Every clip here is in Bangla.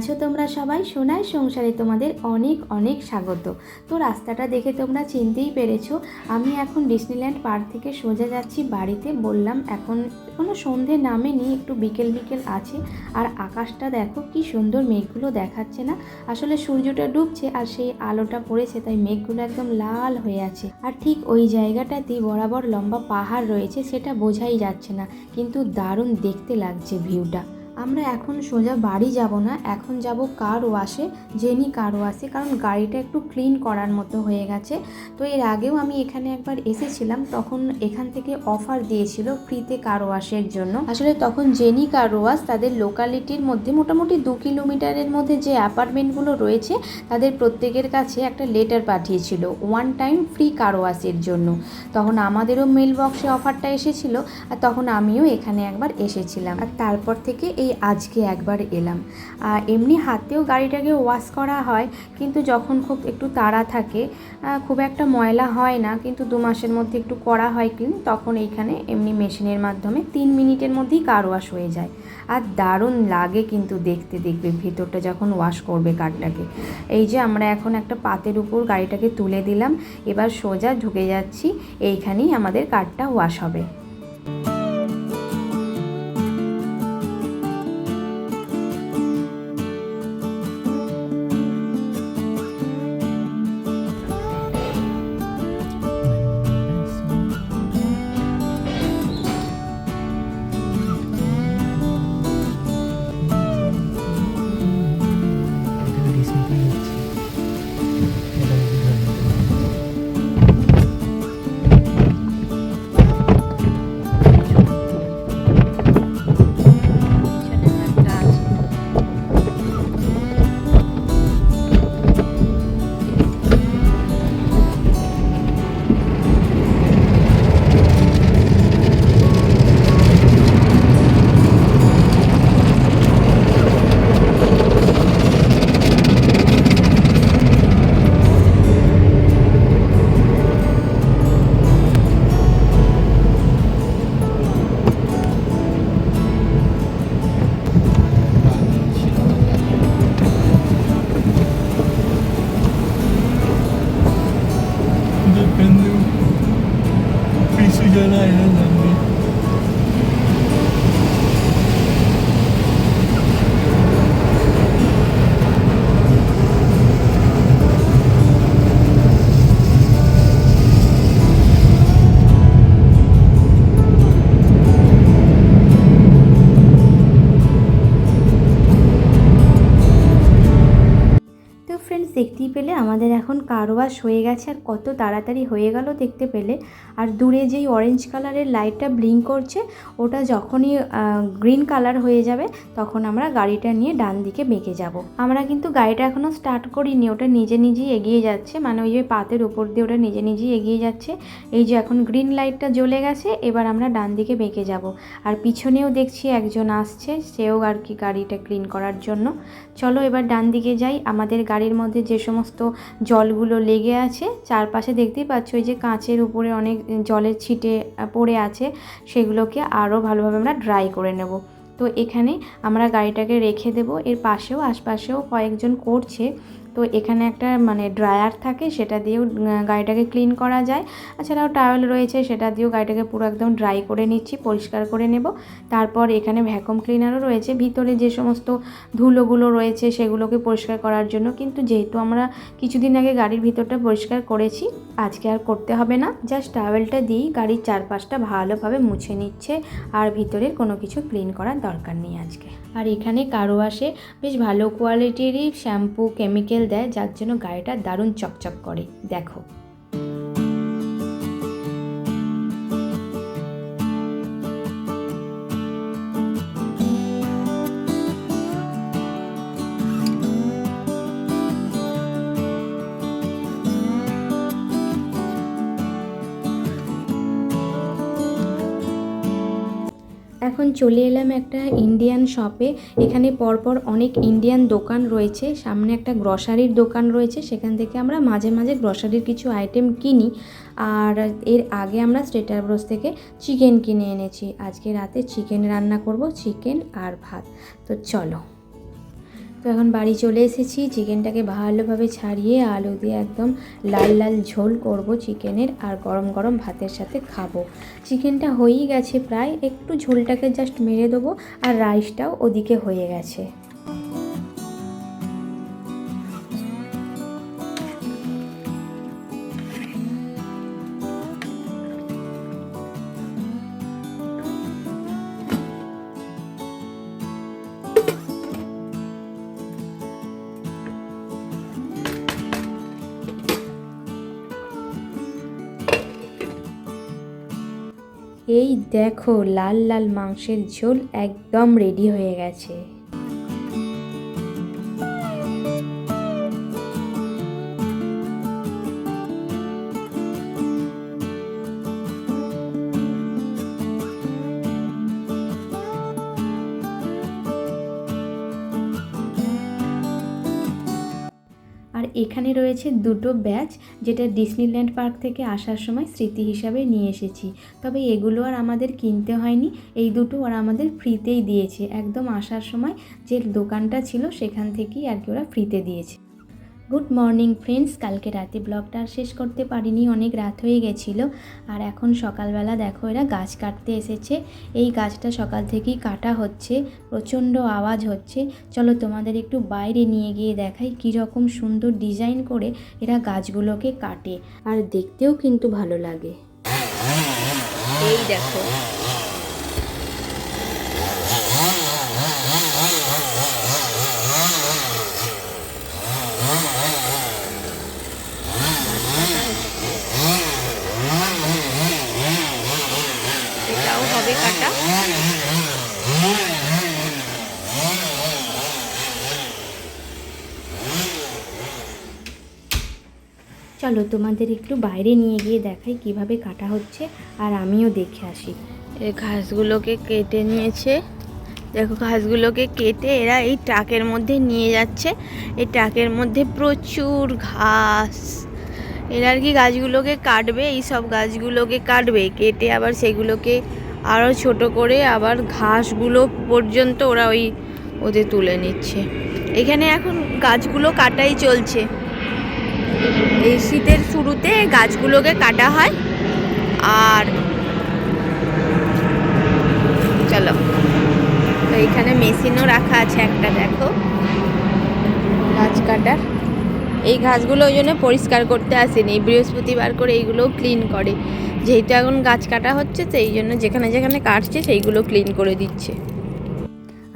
আছো তোমরা সবাই? সোনার সংসারে তোমাদের অনেক অনেক স্বাগত। তো রাস্তাটা দেখে তোমরা চিনতেই পেরেছো, আমি এখন ডিসনিল্যান্ড পার্ক থেকে সোজা যাচ্ছি বাড়িতে। বললাম এখন কোনো সন্ধে নামেনি, একটু বিকেল বিকেল আছে। আর আকাশটা দেখো কি সুন্দর, মেঘগুলো দেখাচ্ছে না, আসলে সূর্যটা ডুবছে আর সেই আলোটা পড়েছে, তাই মেঘগুলো একদম লাল হয়ে আছে। আর ঠিক ওই জায়গাটাতেই বরাবর লম্বা পাহাড় রয়েছে, সেটা বোঝাই যাচ্ছে না, কিন্তু দারুণ দেখতে লাগছে ভিউটা। আমরা এখন সোজা বাড়ি যাব না, এখন যাব কার ওয়াশে, জেনি কার ওয়াশে, কারণ গাড়িটা একটু ক্লিন করার মতো হয়ে গেছে। তো এর আগেও আমি এখানে একবার এসেছিলাম, তখন এখান থেকে অফার দিয়েছিল ফ্রিতে কার ওয়াশের জন্য। আসলে তখন জেনি কার ওয়াশ তাদের লোকালিটির মধ্যে মোটামুটি 2 কিলোমিটারের মধ্যে যে অ্যাপার্টমেন্টগুলো রয়েছে তাদের প্রত্যেকের কাছে একটা লেটার পাঠিয়েছিল 1 টাইম ফ্রি কার ওয়াশের জন্য। তখন আমাদেরও মেল বক্সে অফারটা এসেছিল, আর তখন আমিও এখানে একবার এসেছিলাম, আর তারপর থেকে এই আজকে একবার এলাম। এমনি হাতেও গাড়িটাকে ওয়াশ করা হয়, কিন্তু যখন খুব একটু তাড়া থাকে, খুব একটা ময়লা হয় না, কিন্তু 2 মাসের মধ্যে একটু করা হয় ক্লিন, তখন এইখানে এমনি মেশিনের মাধ্যমে 3 মিনিটের মধ্যেই কার ওয়াশ হয়ে যায়। আর দারুণ লাগে কিন্তু দেখতে, দেখবে ভেতরটা যখন ওয়াশ করবে কারটাকে। এই যে আমরা এখন একটা পাতের উপর গাড়িটাকে তুলে দিলাম, এবার সোজা ঢুকে যাচ্ছি, এইখানেই আমাদের কারটা ওয়াশ হবে। Depende piso ya la era también. দেখতেই পেলে আমাদের এখন কার ওয়াশ হয়ে গেছে, আর কত তাড়াতাড়ি হয়ে গেল দেখতে পেলে। আর দূরে যেই অরেঞ্জ কালারের লাইটটা ব্লিঙ্ক করছে, ওটা যখনই গ্রিন কালার হয়ে যাবে তখন আমরা গাড়িটা নিয়ে ডান দিকে বেঁকে যাব। আমরা কিন্তু গাড়িটা এখনও স্টার্ট করিনি, ওটা নিজে নিজেই এগিয়ে যাচ্ছে, মানে ওই যে পাতের উপর দিয়ে ওটা নিজে নিজেই এগিয়ে যাচ্ছে। এই যে এখন গ্রিন লাইটটা জ্বলে গেছে, এবার আমরা ডান দিকে বেঁকে যাব। আর পিছনেও দেখছি একজন আসছে, সেও আর কি গাড়িটা ক্লিন করার জন্য। চলো এবার ডান দিকে যাই। আমাদের গাড়ির মধ্যে যে সমস্ত জলগুলো লেগে আছে চারপাশে দেখতেই পাচ্ছ, ওই যে কাঁচের উপরে অনেক জলের ছিটে পড়ে আছে, সেগুলোকে আরও ভালোভাবে আমরা ড্রাই করে নেব। তো এখানে আমরা গাড়িটাকে রেখে দেব, এর পাশেও আশপাশেও কয়েকজন করছে। তো এখানে একটা মানে ড্রায়ার থাকে, সেটা দিয়েও গাড়িটাকে ক্লিন করা যায়। এছাড়াও টাওয়েল রয়েছে, সেটা দিয়েও গাড়িটাকে পুরো একদম ড্রাই করে নিচ্ছি, পরিষ্কার করে নেব। তারপর এখানে ভ্যাকুয়াম ক্লিনারও রয়েছে, ভিতরে যে সমস্ত ধুলোগুলো রয়েছে সেগুলোকে পরিষ্কার করার জন্য। কিন্তু যেহেতু আমরা কিছুদিন আগে গাড়ির ভিতরটা পরিষ্কার করেছি, আজকে আর করতে হবে না, জাস্ট টাওয়েলটা দিয়েই গাড়ির চারপাশটা ভালোভাবে মুছে নিচ্ছে, আর ভিতরের কোনো কিছু ক্লিন করার দরকার নেই আজকে। আর এখানে কার ওয়াশে বেশ ভালো কোয়ালিটিরই শ্যাম্পু কেমিক্যাল দেয়, যার জন্য গাড়িটা দারুণ চকচক করে, দেখো। এখন চলে এলাম একটা ইন্ডিয়ান শপে। এখানে পরপর অনেক ইন্ডিয়ান দোকান রয়েছে, সামনে একটা গ্রসারির দোকান রয়েছে, সেখান থেকে আমরা মাঝে মাঝে গ্রসারির কিছু আইটেম কিনি। আর এর আগে আমরা স্ট্রেটার ব্রোস থেকে চিকেন কিনে এনেছি, আজকে রাতে চিকেন রান্না করব, চিকেন আর ভাত। তো চলো। তো এখন বাড়ি চলে এসেছি, চিকেনটাকে ভালোভাবে ছাড়িয়ে আলু দিয়ে একদম লাল লাল ঝোল করব চিকেনের, আর গরম গরম ভাতের সাথে খাবো। চিকেনটা হয়েই গেছে প্রায়, একটু ঝোলটাকে জাস্ট মেরে দেবো, আর রাইসটাও ওদিকে হয়ে গেছে। এই দেখো লাল লাল মাংসের ঝোল একদম রেডি হয়ে গেছে। আর এখানে রয়েছে দুটো ব্যাচ, যেটা ডিসনিল্যান্ড পার্ক থেকে আসার সময় স্মৃতি হিসাবে নিয়ে এসেছি। তবে এগুলো আর আমাদের কিনতে হয়নি, এই দুটো ওরা আমাদের ফ্রিতেই দিয়েছে। একদম আসার সময় যে দোকানটা ছিল সেখান থেকেই আর কি ওরা ফ্রিতে দিয়েছে। গুড মর্নিং ফ্রেন্ডস, কালকে রাতে ব্লগটা আর শেষ করতে পারিনি, অনেক রাত হয়ে গেছিলো। আর এখন সকালবেলা দেখো এরা গাছ কাটতে এসেছে। এই গাছটা সকাল থেকেই কাটা হচ্ছে, প্রচণ্ড আওয়াজ হচ্ছে। চলো তোমাদের একটু বাইরে নিয়ে গিয়ে দেখাই কীরকম সুন্দর ডিজাইন করে এরা গাছগুলোকে কাটে, আর দেখতেও কিন্তু ভালো লাগে। এই দেখো এটাও হবে কাটা। চলো তোমাদের একটু বাইরে নিয়ে গিয়ে দেখাই কিভাবে কাটা হচ্ছে, আর আমিও দেখে আসি। এই ঘাসগুলোকে কেটে নিয়েছে, দেখো ঘাসগুলোকে কেটে এরা এই ট্রাকের মধ্যে নিয়ে যাচ্ছে। এই ট্রাকের মধ্যে প্রচুর ঘাস, এরা আর কি গাছগুলোকে কাটবে, এই সব গাছগুলোকে কাটবে, কেটে আবার সেগুলোকে আরও ছোট করে আবার ঘাসগুলো পর্যন্ত ওরা ওদের তুলে নিচ্ছে। এখানে এখন গাছগুলো কাটাই চলছে। এই শীতের শুরুতে গাছগুলোকে কাটা হয়। আর চলো, তো এখানে মেশিনও রাখা আছে একটা, দেখো গাছ কাটার। এই ঘাসগুলো ওই জন্য পরিষ্কার করতে আসেনি, বৃহস্পতিবার করে এইগুলোও ক্লিন করে। যেহেতু এখন গাছ কাটা হচ্ছে তো এই জন্য যেখানে যেখানে কাটছে সেইগুলো ক্লিন করে দিচ্ছে।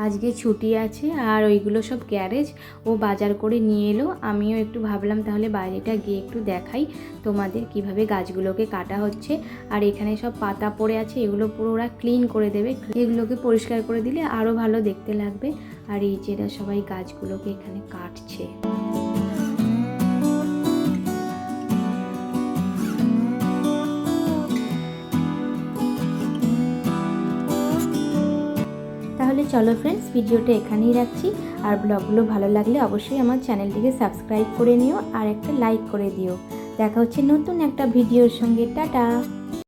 আজকে ছুটি আছে, আর ওইগুলো সব গ্যারেজ ও বাজার করে নিয়ে এলো। আমিও একটু ভাবলাম তাহলে বাইরেটা গিয়ে একটু দেখাই তোমাদের কিভাবে গাছগুলোকে কাটা হচ্ছে। আর এখানে সব পাতা পড়ে আছে, এগুলো পুরো ওরা ক্লিন করে দেবে। এগুলোকে পরিষ্কার করে দিলে আরও ভালো দেখতে লাগবে। আর এই যে এরা সবাই গাছগুলোকে এখানে কাটছে। তাহলে চলো ফ্রেন্ডস, ভিডিওটা এখানেই রাখছি। আর ব্লগগুলো ভালো লাগলে অবশ্যই আমার চ্যানেলটিকে সাবস্ক্রাইব করে নিও, আর একটা লাইক করে দিও। দেখা হচ্ছে নতুন একটা ভিডিওর সঙ্গে। টাটা।